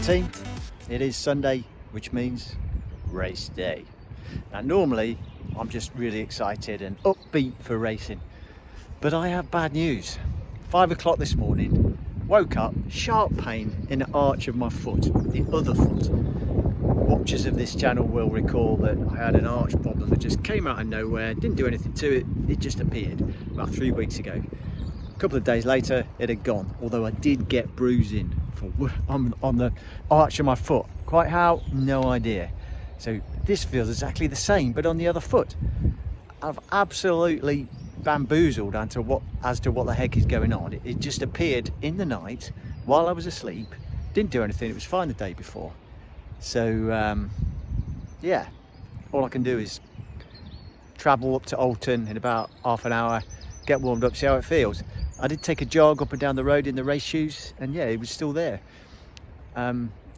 team, it is Sunday, which means race day. Now normally I'm just really excited and upbeat for racing, but I have bad news. 5 o'clock this morning, woke up, sharp pain in the arch of my foot, the other foot. Watchers of this channel will recall that I had an arch problem that just came out of nowhere, didn't do anything to it, it just appeared about 3 weeks ago. A couple of days later it had gone, although I did get bruising on the arch of my foot. Quite how? No idea. So this feels exactly the same but on the other foot. I've absolutely bamboozled as to what the heck is going on. It just appeared in the night while I was asleep, didn't do anything, it was fine the day before. So yeah, all I can do is travel up to Oulton in about half an hour, get warmed up, see how it feels. I did take a jog up and down the road in the race shoes, and yeah, it was still there.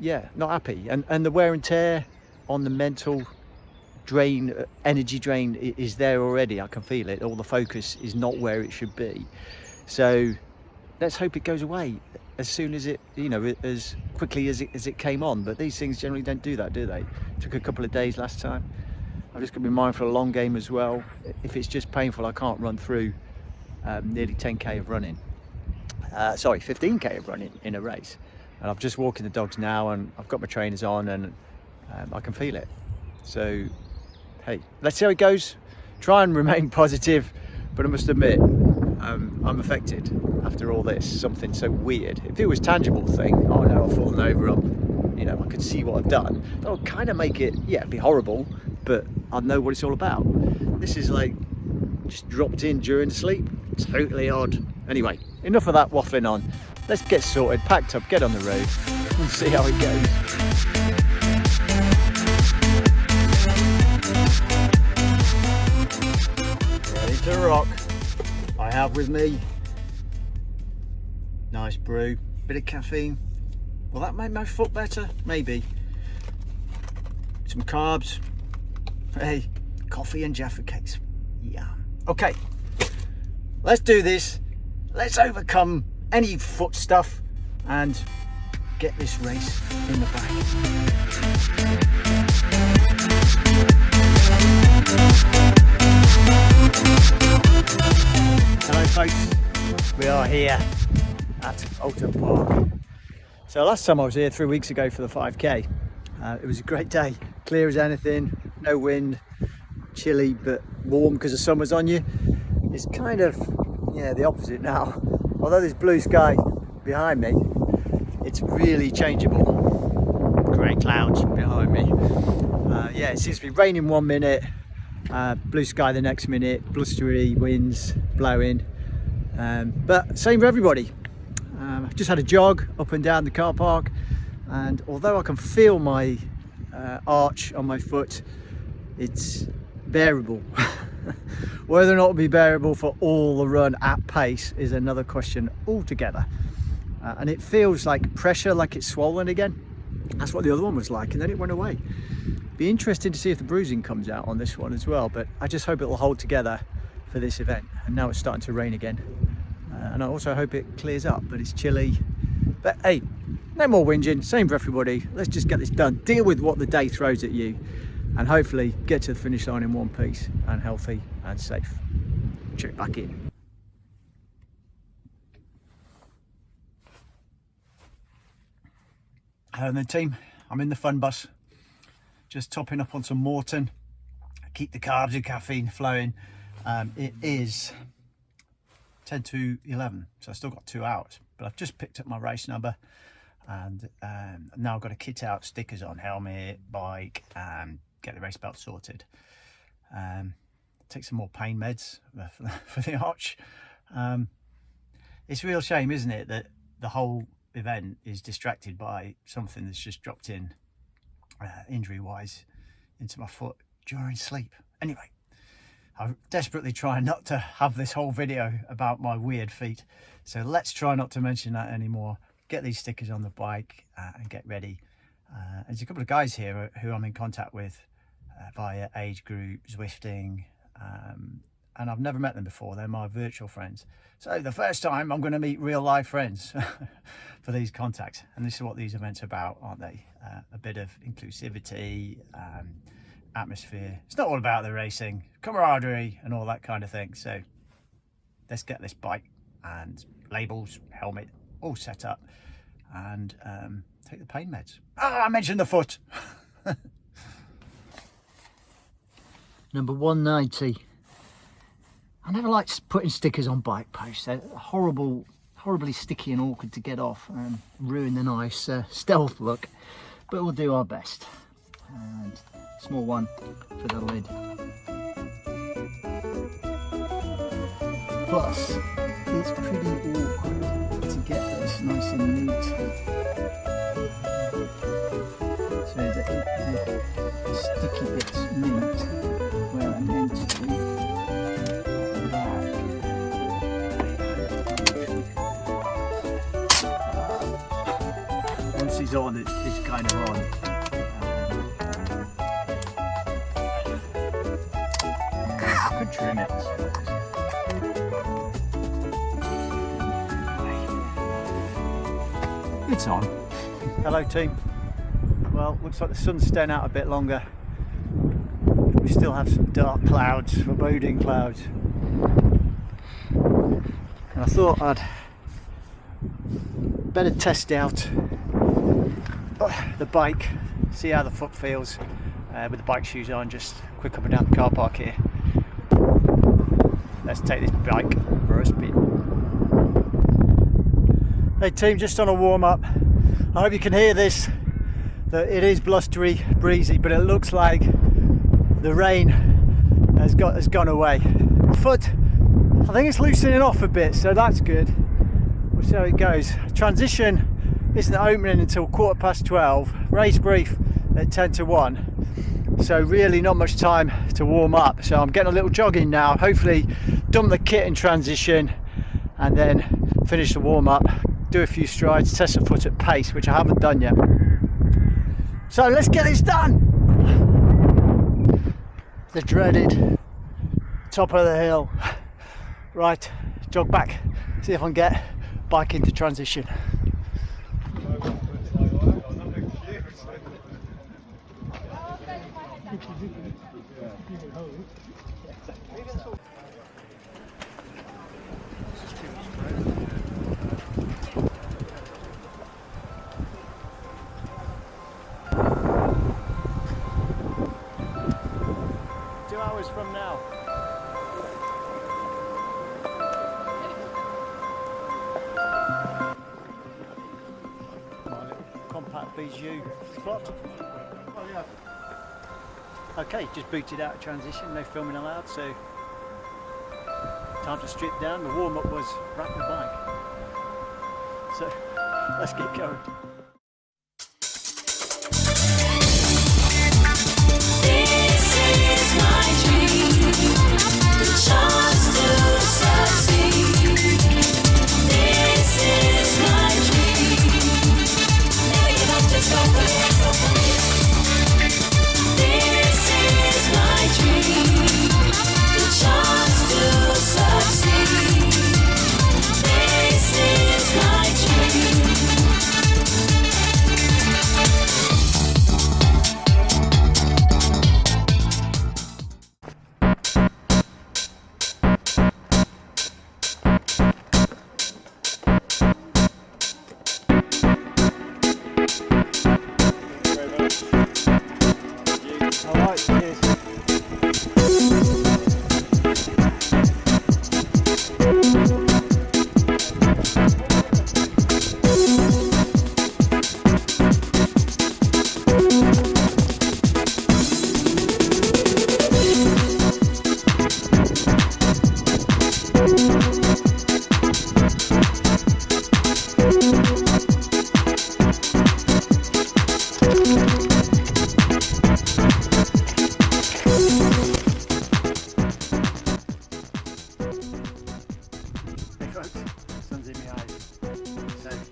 Yeah, not happy. And the wear and tear on the mental drain, energy drain is there already. I can feel it. All the focus is not where it should be. So let's hope it goes away as soon as it, you know, as quickly as it came on. But these things generally don't do that, do they? It took a couple of days last time. I'm just gonna be mindful of a long game as well. If it's just painful, I can't run through nearly 10k of running. Sorry, 15k of running in a race. And I'm just walking the dogs now, and I've got my trainers on, and I can feel it. So hey, let's see how it goes. Try and remain positive, but I must admit I'm affected after all this. Something so weird. If it was a tangible thing, oh no, I've fallen over, you know, I could see what I've done, that would kind of make it, yeah, it'd be horrible, but I'd know what it's all about. This is like just dropped in during sleep. Totally odd. Anyway, enough of that waffling on. Let's get sorted, packed up, get on the road and see how it goes. Ready to rock. I have with me nice brew, bit of caffeine. Will that make my foot better? Maybe. Some carbs. Hey, coffee and Jaffa cakes. Yeah. Okay, let's do this. Let's overcome any foot stuff and get this race in the bag. Hello folks, we are here at Oulton Park. So last time I was here 3 weeks ago for the 5k, it was a great day, clear as anything, no wind, chilly but warm because the sun was on you. It's kind of, yeah, the opposite now. Although there's blue sky behind me, it's really changeable. Grey clouds behind me. Yeah, it seems to be raining 1 minute, blue sky the next minute, blustery winds blowing. But same for everybody. I've just had a jog up and down the car park, and although I can feel my arch on my foot, it's bearable. Whether or not it'll be bearable for all the run at pace is another question altogether. And it feels like pressure, like it's swollen again. That's what the other one was like, and then it went away. Be interesting to see if the bruising comes out on this one as well, but I just hope it'll hold together for this event. And now it's starting to rain again, and I also hope it clears up, but it's chilly. But hey, no more whinging, same for everybody. Let's just get this done, deal with what the day throws at you, and hopefully get to the finish line in one piece and healthy and safe. Check back in. Hello then team, I'm in the fun bus, just topping up on some Morton, keep the carbs and caffeine flowing. It is 10 to 11, so I've still got 2 hours, but I've just picked up my race number, and now I've got to kit out stickers on helmet, bike, and get the race belt sorted. Take some more pain meds for the arch. It's a real shame, isn't it, that the whole event is distracted by something that's just dropped in injury wise into my foot during sleep. Anyway, I'm desperately trying not to have this whole video about my weird feet, so let's try not to mention that anymore. Get these stickers on the bike and get ready. There's a couple of guys here who I'm in contact with via age group, Zwifting, and I've never met them before. They're my virtual friends. So the first time I'm going to meet real life friends for these contacts. And this is what these events are about, aren't they? A bit of inclusivity, atmosphere. It's not all about the racing, camaraderie and all that kind of thing. So let's get this bike and labels, helmet, all set up, and take the pain meds. Oh, I mentioned the foot. Number 190. I never liked putting stickers on bike posts. They're horribly sticky and awkward to get off and ruin the nice stealth look. But we'll do our best. And small one for the lid. Plus, it's pretty awkward to get this nice and neat, so that the sticky bits meet where they're meant to be. Once he's on, it's kind of on. I could trim it, I suppose. It's on. Hello team. Well, looks like the sun's staying out a bit longer. We still have some dark clouds, foreboding clouds. And I thought I'd better test out the bike, see how the foot feels with the bike shoes on, just quick up and down the car park here. Let's take this bike for a spin. Hey team, just on a warm up. I hope you can hear this, that it is blustery, breezy, but it looks like the rain has gone away. Foot, I think it's loosening off a bit, so that's good. We'll see how it goes. Transition isn't opening until 12:15. Race brief at 10 to 1. So really not much time to warm up. So I'm getting a little jogging now. Hopefully dump the kit in transition and then finish the warm up. Do a few strides, test the foot at pace, which I haven't done yet. So let's get this done. The dreaded top of the hill. Right, jog back, see if I can get bike into transition. From now. My little compact bijou spot. Oh yeah. Okay, just booted out of transition, no filming allowed, so time to strip down. The warm up was wrap the bike. So let's get going.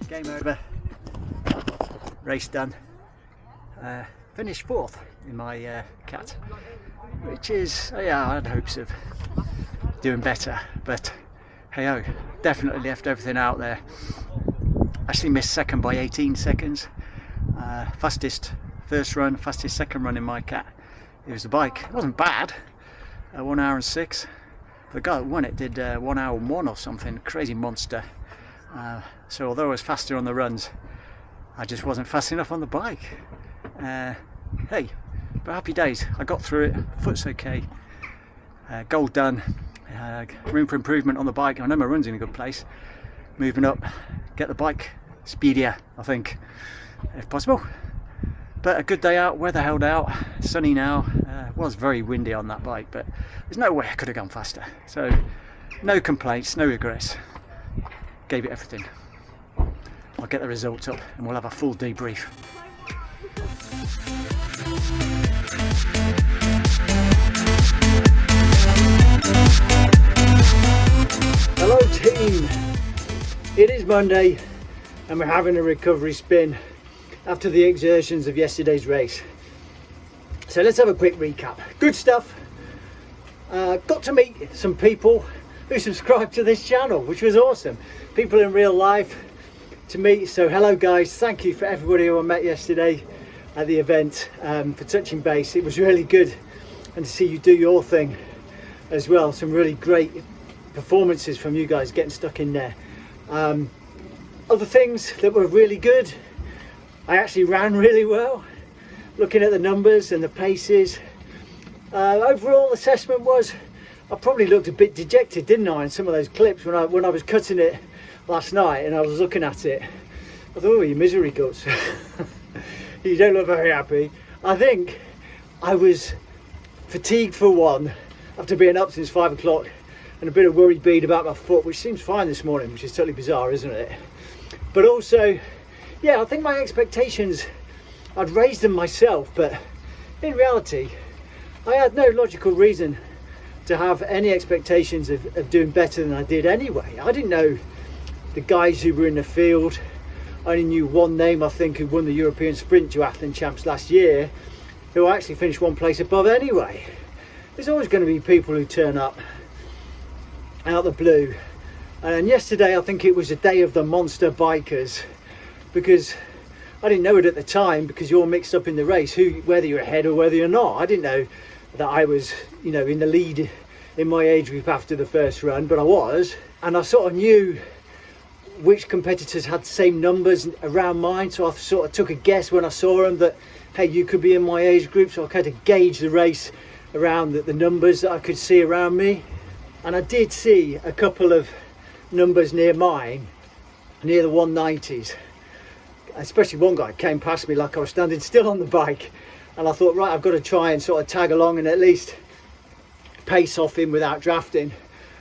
Game over, race done, finished fourth in my cat, which is, yeah, I had hopes of doing better, but hey ho, definitely left everything out there. Actually missed second by 18 seconds. Fastest first run, fastest second run in my cat. It was the bike. It wasn't bad. 1 hour and 6. The guy that won it did 1 hour and 1 or something. Crazy monster. So although I was faster on the runs, I just wasn't fast enough on the bike. Hey, but happy days. I got through it. Foot's okay. Goal done. Room for improvement on the bike. I know my run's in a good place. Moving up, get the bike speedier, I think, if possible. But a good day out, weather held out, sunny now. It was very windy on that bike, but there's no way I could have gone faster. So no complaints, no regrets. Gave it everything. I'll get the results up and we'll have a full debrief. Hello team, it is Monday and we're having a recovery spin after the exertions of yesterday's race. So let's have a quick recap. Good stuff. Got to meet some people who subscribe to this channel, which was awesome. People in real life to meet. So hello guys, thank you for everybody who I met yesterday at the event, for touching base. It was really good, and to see you do your thing as well. Some really great performances from you guys, getting stuck in there. Other things that were really good, I actually ran really well. Looking at the numbers and the paces, overall assessment was I probably looked a bit dejected, didn't I, in some of those clips when I was cutting it last night and I was looking at it. I thought, oh, you misery guts. You don't look very happy. I think I was fatigued for one, after being up since 5 o'clock, and a bit of worried bead about my foot, which seems fine this morning, which is totally bizarre, isn't it? But also, yeah, I think my expectations, I'd raised them myself, but in reality, I had no logical reason to have any expectations of doing better than I did anyway. I didn't know the guys who were in the field. I only knew one name, I think, who won the European Sprint Duathlon Champs last year, who actually finished one place above anyway. There's always going to be people who turn up out of the blue. And yesterday I think it was a day of the monster bikers, because I didn't know it at the time, because you're mixed up in the race, whether you're ahead or whether you're not. I didn't know that I was, in the lead in my age group after the first run, but I was, and I sort of knew which competitors had the same numbers around mine, so I sort of took a guess when I saw them that, hey, you could be in my age group, so I kind of gauge the race around the numbers that I could see around me. And I did see a couple of numbers near mine, near the 190s, especially one guy came past me like I was standing still on the bike, and I thought, right, I've got to try and sort of tag along and at least pace off him without drafting.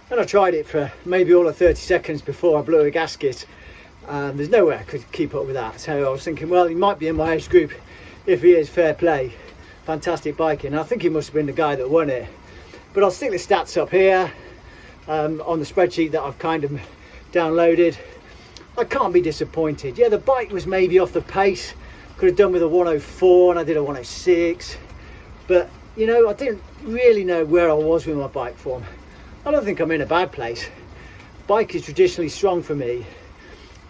And I tried it for maybe all of 30 seconds before I blew a gasket. There's no way I could keep up with that, so I was thinking, well, he might be in my age group. If he is, fair play. Fantastic biking. I think he must have been the guy that won it, but I'll stick the stats up here on the spreadsheet that I've kind of downloaded. I can't be disappointed. Yeah, the bike was maybe off the pace. Could have done with a 104 and I did a 106, but I didn't really know where I was with my bike form. I don't think I'm in a bad place. Bike is traditionally strong for me.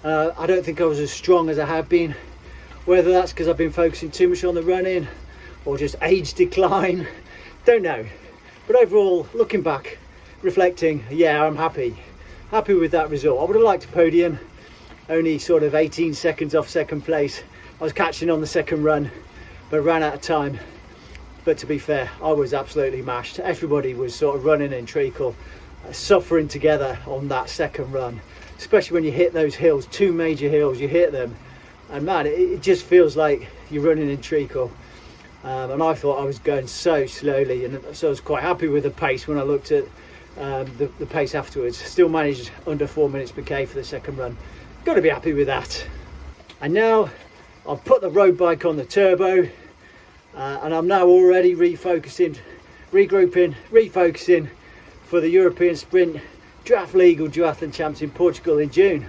I don't think I was as strong as I have been, whether that's because I've been focusing too much on the running or just age decline, don't know. But overall, looking back, reflecting, yeah, I'm happy with that result. I would have liked a podium, only sort of 18 seconds off second place. I was catching on the second run, but ran out of time. But to be fair, I was absolutely mashed. Everybody was sort of running in treacle, suffering together on that second run, especially when you hit those hills, 2 major hills, you hit them, and man, it just feels like you're running in treacle. And I thought I was going so slowly, and so I was quite happy with the pace when I looked at the pace afterwards. Still managed under 4 minutes per K for the second run. Got to be happy with that. And now I've put the road bike on the turbo, and I'm now already regrouping, refocusing for the European Sprint Draft Legal Duathlon Champs in Portugal in June.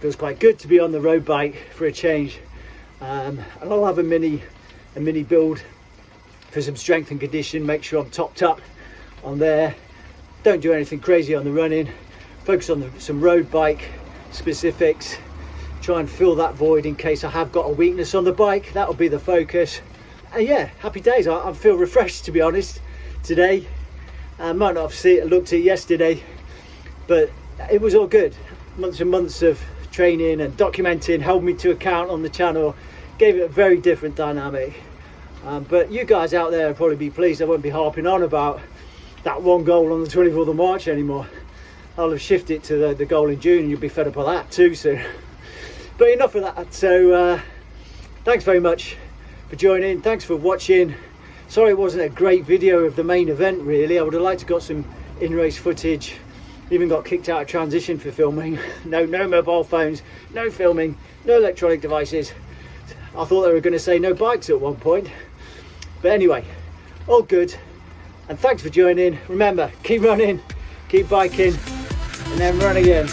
Feels quite good to be on the road bike for a change, and I'll have a mini build for some strength and condition, make sure I'm topped up on there. don't do anything crazy on the running, focus on some road bike specifics, try and fill that void in case I have got a weakness on the bike. That'll be the focus. And yeah, happy days. I feel refreshed, to be honest, today. I might not have looked at it yesterday, but it was all good. Months and months of training and documenting held me to account on the channel, gave it a very different dynamic. But you guys out there will probably be pleased I won't be harping on about that one goal on the 24th of March anymore. I'll have shifted to the goal in June, and you'll be fed up of that too soon. But enough of that. So thanks very much for joining. Thanks for watching. Sorry it wasn't a great video of the main event, really. I would have liked to got some in-race footage. Even got kicked out of transition for filming. No mobile phones, no filming, no electronic devices. I thought they were going to say no bikes at one point. But anyway, all good. And thanks for joining. Remember, keep running, keep biking, and then run again.